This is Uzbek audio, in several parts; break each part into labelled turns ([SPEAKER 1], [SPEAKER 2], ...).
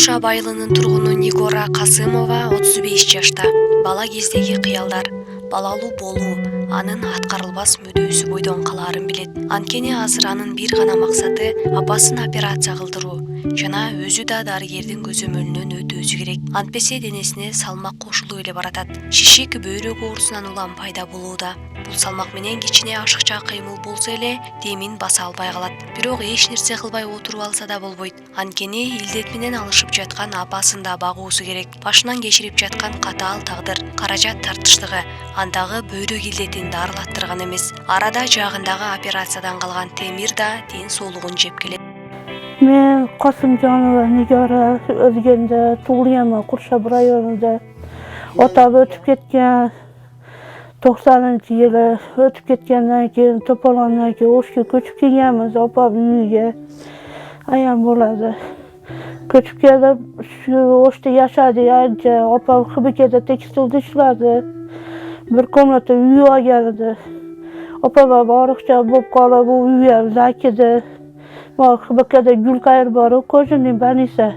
[SPEAKER 1] Куршап айылынын тургуну Нигора Касымова 35 жашта. Бала кездеги кыялдар, балалуу болуу, анын аткарылбас мүдөөсү бойдон калаарын билет. Анткени азыр анын бир гана максаты апасын операция кылдыруу жана өзү да дарыгердин көзөмөлүнөн өтүүсү керек. Антпесе денесине салмак кошулуп эле баратат. Шишик бөйрөк оорусунан улам пайда болууда. Бул салмак менен кичине ашыкча кыймыл болсо эле демин баса албай калат. Бирок эч нерсе кылбай отуруп алса да болбойт. Анткени илдет менен алышып жаткан апасын да багуусу керек. Башынан кечирип жаткан катаал тагдыр, каражат тартыштыгы андагы бөйрөк илдетин дарылаттырган эмес. Арада жагындагы операциядан калган темир да ден соолугун жеп келет.
[SPEAKER 2] Men Qosимjonova Nigora o'zganda tug'ilganman Qurshab rayonida. Otam o'tib ketgan 90-yili o'tib ketgandan keyin To'polondan keyin O'shga ko'chib kelganmiz opam uyiga. Ayam bo'ladi. Ko'chib kelib shu O'shda yashadik ancha. Opam Xibikada tekstilda ishlardi. Bir komnata uy olgan edi. Opam boriqcha bo'lib qolib, bu uy ham zakida. Xibikada Gulqayr bor, qo'shnining banisa.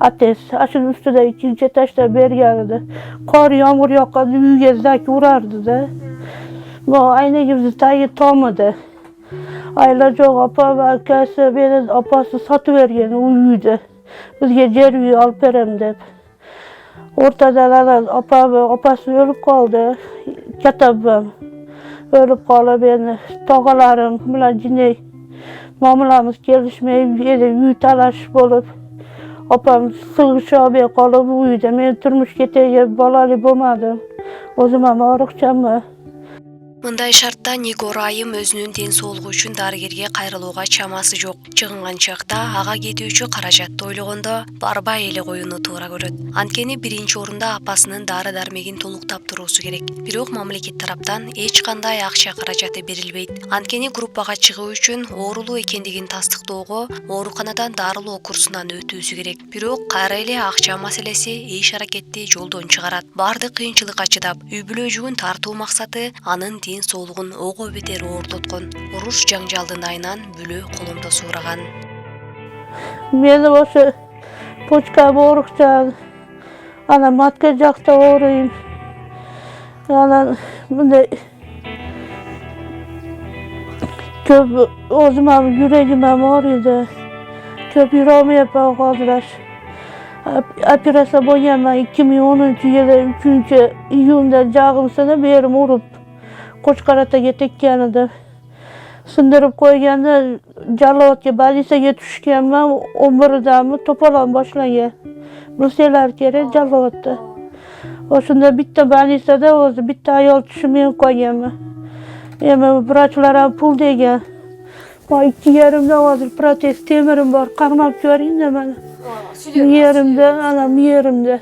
[SPEAKER 2] Ates, ashun ustida ikkinchi etажda bergan edi. Qor yomg'ir yoqqanda uyga zak urardi-da. Bu aynagimizni tagi tom edi. Aylar yo'q, opam akasi meni opasi sotib bergan u uyni. Bizga yer uy olib beram deb. O'rtadan opasi o'lib qoldi. Katabam o'lib qolib, endi tog'alarim bilan jinay muomalamiz kelishmay, uy talash bo'lib, opam sig'ish olmay qolib, bu uyda men turmush ketay, bolali bo'lmadim. O'zim ham og'riqchanman.
[SPEAKER 1] Мындай шартта Нигора айым өзүнүн ден соолугу үчүн дарыгерге кайрылууга чамасы жок. Чыгынган чакта ага кетүүчү каражатты ойлогондо барбай эле коюуну туура көрөт. Анткени биринчи орунда апасынын дары дармегин толуктап туруусу керек. Бирок мамлекет тараптан эч кандай акча каражаты берилбейт. Анткени группага чыгуу үчүн оорулуу экендигин тастыктоого ооруканадан дарылоо курсунан өтүүсү керек. Бирок кайра эле акча маселеси иш аракетти жолдон чыгарат. Бардык кыйынчылыкка чыдап, үй бүлө жүгүн тартуу максаты анын ден соолугун ого бетер ооруткон. Уруш жаңжалдын айынан бүлө коломдо суураган.
[SPEAKER 2] Men o'sha pochka og'riqchan, ana matka jaqda og'riyim. Ana bunday ko'p o'zim ham yuragim ham og'riydi. Ko'p yurolmayapman hozir. Operatsiya bo'lganman 2010-yili 3-iyunda jag'imsini berim urib Qo'chqarataga tekkan edi. Sindirib qo'yganda Jalolotga balisaga tushganman. 11-dami To'polon boshlangan. Bilsanglar kerak Jalolotda. O'shunda bitta balisada o'zi bitta ayol tushmay qolganman. Endi vrachlar ham pul degan. 2,5 hozir protez temirim bor. Qarmab ko'ring-da mana. Yerimda, ana yerimda.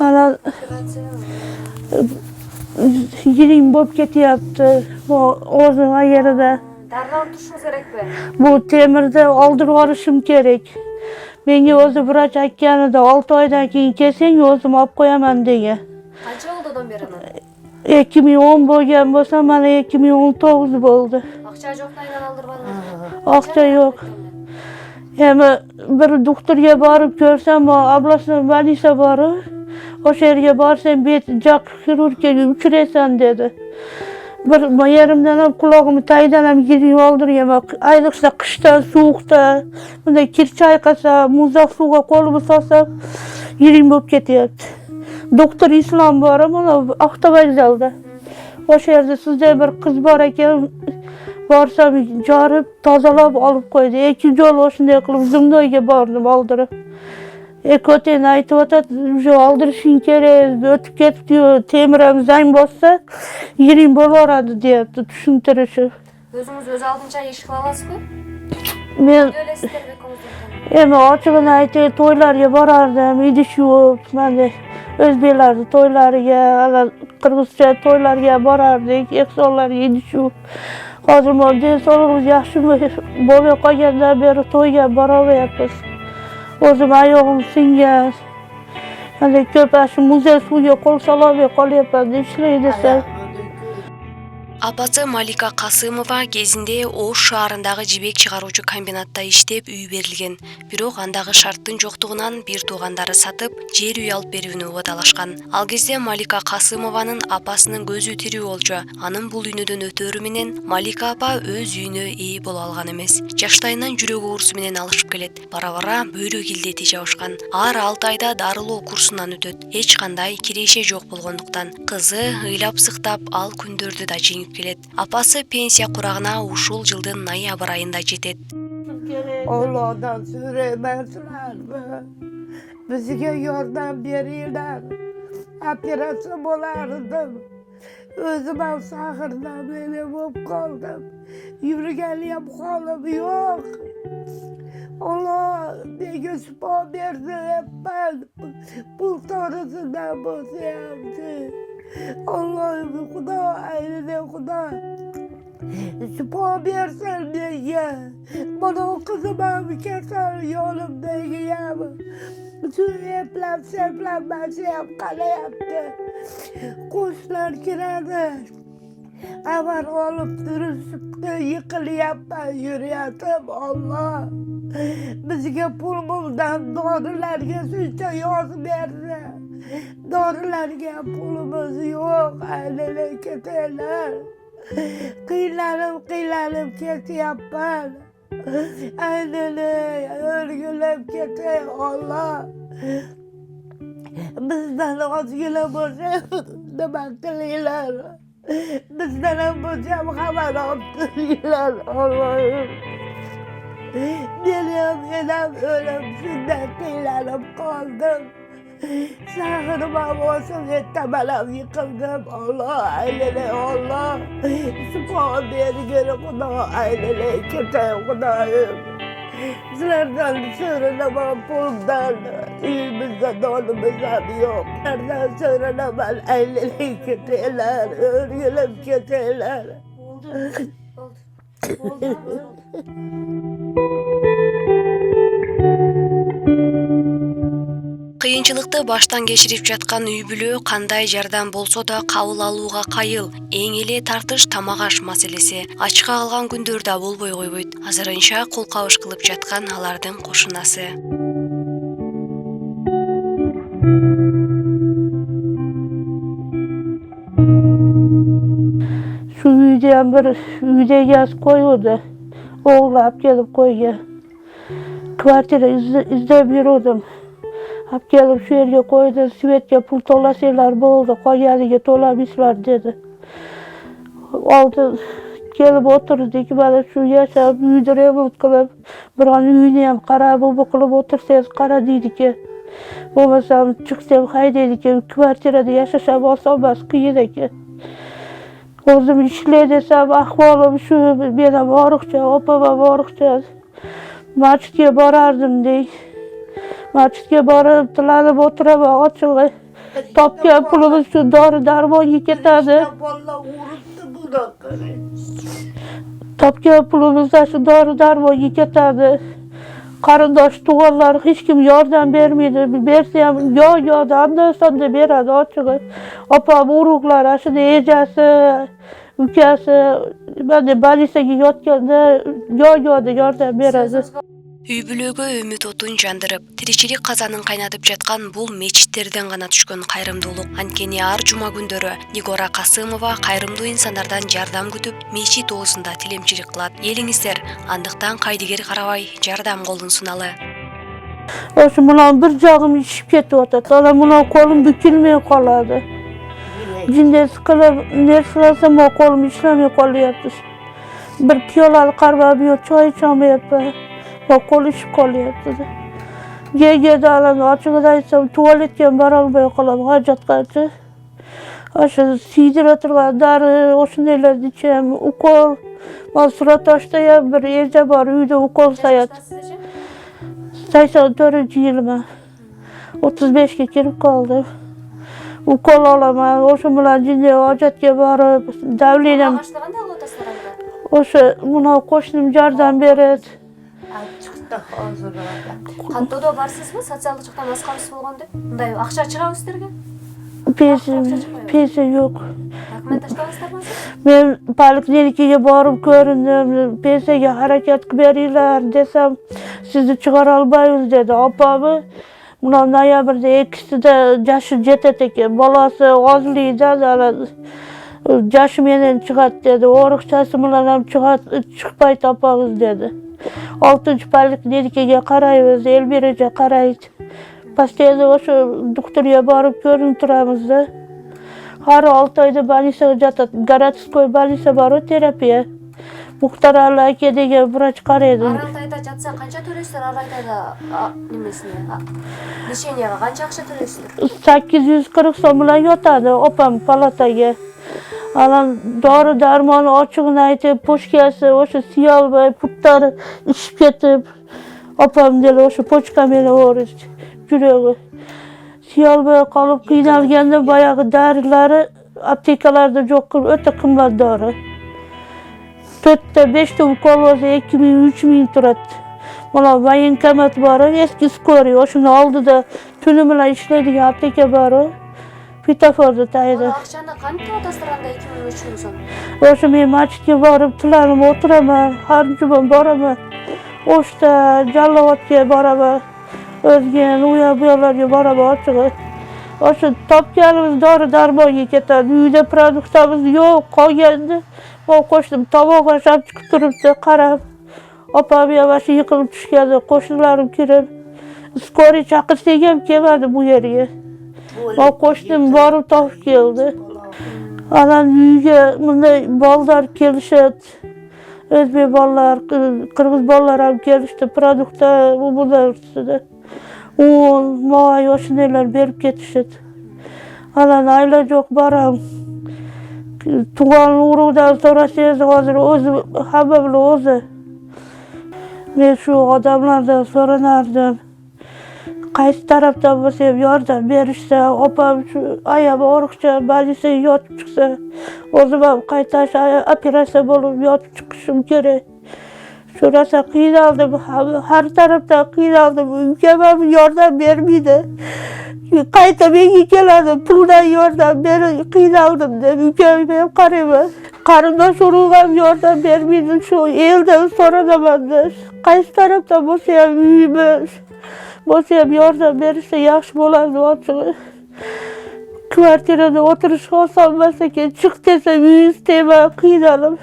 [SPEAKER 2] Ana yiring bo'lib ketyapti. Bu o'zim yerida.
[SPEAKER 3] Darrov turishimiz kerakmi?
[SPEAKER 2] Bu temirni oldirib olishim kerak. Menga o'zi vrach aytgan edi, 6 oydan keyin kelsang o'zim olib qo'yaman degan.
[SPEAKER 3] Qancha bo'ldi beraman?
[SPEAKER 2] 2010 bo'lgan bo'lsa, mana 2019 bo'ldi.
[SPEAKER 3] Aqcha yo'qdan oldirmadingmi?
[SPEAKER 2] Aqcha yo'q. Endi bir doktorga borib ko'rsam, ablasi balisa bor. O'sha yerga borsang bet joq xirurgiyaga uchraysan dedi. Bir yerimdan ham qulog'imni tagidan ham yiring oldirganman. Ayniqsa qishda, sovuqda, bunday kir chayqasa, muzlaq suvga qo'limni solsam, yiring bo'lib ketyapti. Doktor Islom bor, mana avtovokzalda. O'sha yerda sizda bir qiz bor ekan, borsam jorib, tozalab olib qo'ydi. Ikkinchi yo'l o'shunday qilib Zimnoyga bordim oldirib. Ekoten aytyapti, "Shu oldirishing kerak, o'tib ketdi, temir ham zang bossa, yiring bo'laveradi" deyapti tushuntirishib.
[SPEAKER 3] O'zingiz o'z oldincha ish qila olasizmi?
[SPEAKER 2] Men
[SPEAKER 3] O'ylaysizlarmi ko'ngildan?
[SPEAKER 2] endi ochig'ini aytay, to'ylarga borardim, idish yuvib, mana o'zbeklarning to'ylariga, qirg'izcha to'ylarga borardik, ehsonlarga idish yuvib. Hozir model sog'lig'imiz yaxshi bo'lmay qolgandan beri to'yga bora olmayapmiz. O'zim oyog'im singan. Hali ko'p shu muzey suvga qo'l sololmay qolyapman, ishlaydi desam.
[SPEAKER 1] Апасы Малика Касымова кезинде Ош шаарындагы жибек чыгаруучу комбинатта иштеп үй берилген. Бирок андагы шарттын жоктугунан бир туугандары сатып, жер үй алып берүүнү убадалашкан. Ал кезде Малика Касымованын апасынын көзү тирүү болчу. Анын бул үйнөдөн өтөрү менен Малика апа өз үйүнө ээ боло алган эмес. Жаштайынан жүрөк оорусу менен алышып келет. Бара-бара бөйрөк илдети жабышкан. Ар 6 айда дарылоо курсунан өтөт. Эч кандай киреше жок болгондуктан кызы ыйлап сыктап ал күндөрдү да жеңип келет. Апасы пенсия курагына ушул жылдын ноябрь айында жетет.
[SPEAKER 4] Allah'dan süremezler mi? Bize yardım verirler. Operasyon olardım. Özüme sahırdan benim olup kaldım. Yürügenliğim halim yok. Allah ne gözüme verdi hep ben. Bu sonrasında bu yaptı. Allah'ım Kuda, eline Kuda. Şifa versen diye. Bana o kızıma bir keser yolumdaki yağmur. Şu seplenmez kale yaptı. Kuşlar girerdi. Aman olup duruşup yıkılıp ben yürüyordum Allah. Bizge pulumuzdan doğrularga şuncha yozib berdi. Doğrularga pulumuz yok. Aylanib ketinglar. Qiylanib ketyapman. Aylanib o'rgilib ketay Allah. Bizdan ozgina bo'lsa nima qilinglar. Bizdan ham bo'lsa xabar olib turinglar Allohim. Menam o'lim shunday qiylanib qoldim. Sahırıma olsun etmelam yıkıldım Allah ailene Allah. Şifa bergin Kuda ailene ketay Kudayım. Sizlerden sığınamam puldan. İyimizde donumuzdan yok. Nereden sığınamam ailene ketaylar. Örgülüm ketaylar.
[SPEAKER 3] Oldu.
[SPEAKER 1] Кыйынчылыкты баштан кечирип жаткан үй бүлө кандай жардам болсо да кабыл алууга кайыл. Эң эле тартыш тамак аш маселеси. Ачка калган күндөр да болбой койбойт. Азырынча кол кабыш кылып жаткан алардын кошунасы.
[SPEAKER 2] Şu үйден bir үйде yazıp koyuyordu. Oğlu ap gelip koyuyor. Kvartira izlep yürüdüm. Ap gelip şu yerge koydu. Svetke pul tolasıylar boldu. Koyarıge tolamışlar dedi. Oldu gelip oturdu ki bana şu yaşa büyüdü remont kılıp bir an üyüneyim kara bu kılıp otursanız kara dedi ki olmasam çıksam hay dedi ki kvartirada yaşasam olsamaz kıyıda ki. O'zim ishlay desam ahvolim shu, men borukcha, opama borukcha masjidga borardim dey. Masjidga borib tilanib o'tiraman, ochig'i. Topgan pulimiz shu dori darmonga ketadi. Topgan pulimizdan shu dori darmonga ketadi. Qarindosh tug'anlar hech kim yordam bermaydi. Bersa ham yo andan sonda beradi ochig'i. Opam urug'lar, shuni ejasi, ukasi, mana больницаga yotganda yo yordam beradi.
[SPEAKER 1] Үй бүлөгө үмүт отун жандырып, тиричилик казанын кайнатып жаткан бул мечиттерден гана түшкөн кайрымдуулук. Анткени ар жума күндөрү Нигора Касымова кайрымдуу инсандардан жардам күтүп, мечит оозунда тилемчилик кылат. Элиңиздер, андыктан кайдыгер карабай жардам колун суналы.
[SPEAKER 2] Oşu bunun bir jagım işip ketip atat. Ana bunun kolum bükülmeye kaladı. Cinde sıkılıp nersilasam o kolum işlemeye kalıyadı. Bir piyolalı karbabiyo çay içamayapı. O kol işip kalıyadı. Gege dağlanı açıkıdaysam tuvaletken baralmaya kalam hacat kaçı. Aşı sidir oturgan darı, oşun eylerdi içem, ukol. Mal surat açtayam bir ece var, uyda ukol sayat. 84 yılıma. 35'ke kirip kaldım. Ukol alaman, oşun bilan cinde hacatga barıp, davlenem.
[SPEAKER 3] Bağışlaganda al otaslarında.
[SPEAKER 2] Oşu buna koşnum jardam beret.
[SPEAKER 4] Çıktık hazırladık.
[SPEAKER 3] Кантоодо барсызбы? Социалдык жактан аз камсыз болгондо. Мындай акча чыгабы сиздерге?
[SPEAKER 2] Pensiya yok.
[SPEAKER 3] Dokumentasiyasizlarmi?
[SPEAKER 2] Men poliklinikaga borib ko'rindim. Pensiyaga harakat qilib beringlar desam, sizni chiqara olmaymiz dedi. Opamni buna noyabrda ikkisida jashi jetadi ekan. Bolasi ozlikdan jashi menen chiqadi dedi. O'riqchasi bilan ham chiqmay topamiz dedi. 6 poliklinikaga qaraymiz, Elbiraga qaraydi. Postoyanno o'sha doktorga borib ko'rinib turamiz-da. Har 6 oyda больницаga jotadi. Городской больница bor, terapiya. Muxtar Alla aka degan vrach qaraydi.
[SPEAKER 3] Araltayda jatsa qancha to'laysizlar Araltayda nimasiga? Lisheniyaga qancha ақша to'laysizlar?
[SPEAKER 2] 840 so'm bilan yotadi opam palataga. Alan dori darmoni ochig'ini aytib, pochkasi o'sha siyolmay, puttari ishib ketib, opam dedi o'sha pochka meni o'rishdi. Yuragi siyolmay qolib qiynalganda boyagi darilari aptekalarda yo'q qilib o'ta qimmat dori. 4-5 ta ukol olsa 2000-3000 turadi. Mana voyenkomat bor, eski skoriy, o'shuni oldida tuni bilan ishlaydigan apteka bor. Pitaforda tayda.
[SPEAKER 3] Ақшаны qancha otasiranda 2000-3000 so'm?
[SPEAKER 2] O'sha men masjidga borib tilanib o'tiraman, har juma boraman. O'shda Jallovatga boraman. O'zga u yoqlarga boraman ochig'i. O'sha topganimiz dori darmonga ketadi. Uyda produktimiz yo'q qolganda, men qo'shnim tomoq ashab chiqib turibdi, qarab. Opam ham o'sha yiqilib tushgandi, qo'shnilarim kirib, skoriy chaqirsak ham kelmadi bu yerga. Men qo'shnim borib topib keldi. Anan uyga bunday bolalar kelishadi. O'zbek bolalar, qirg'iz bolalar ham kelishdi, produktda bu bular ustida. Moy o'shanalar berib ketishadi. Anan ayla yo'q boram. Tug'an urug'dan so'rasangiz hozir o'zi hamma bilan o'zi. Men shu odamlardan so'ranardim. Qaysi tarafdan bo'lsa ham yordam berishsa, opam shu oyog'i o'riqcha больницаga yotib chiqsa, o'zim ham qaytash operatsiya bo'lib yotib chiqishim kerak. Shu narsa qiynaldim, har tarafdan qiynaldim. Ukam ham yordam bermaydi. Qayta menga keladi, puldan yordam berib qiynaldim deb ukam ham qarayman. Qarindosh urug' ham yordam bermaydi. Shu eldan so'ranaman-da. Qaysi tarafdan bo'lsa ham uyimiz bo'lsa ham yordam berishsa yaxshi bo'lardi ochig'i. Kvartirada o'tirish oson emas ekan. Chiq desam uyingiz tegmay qiynalib.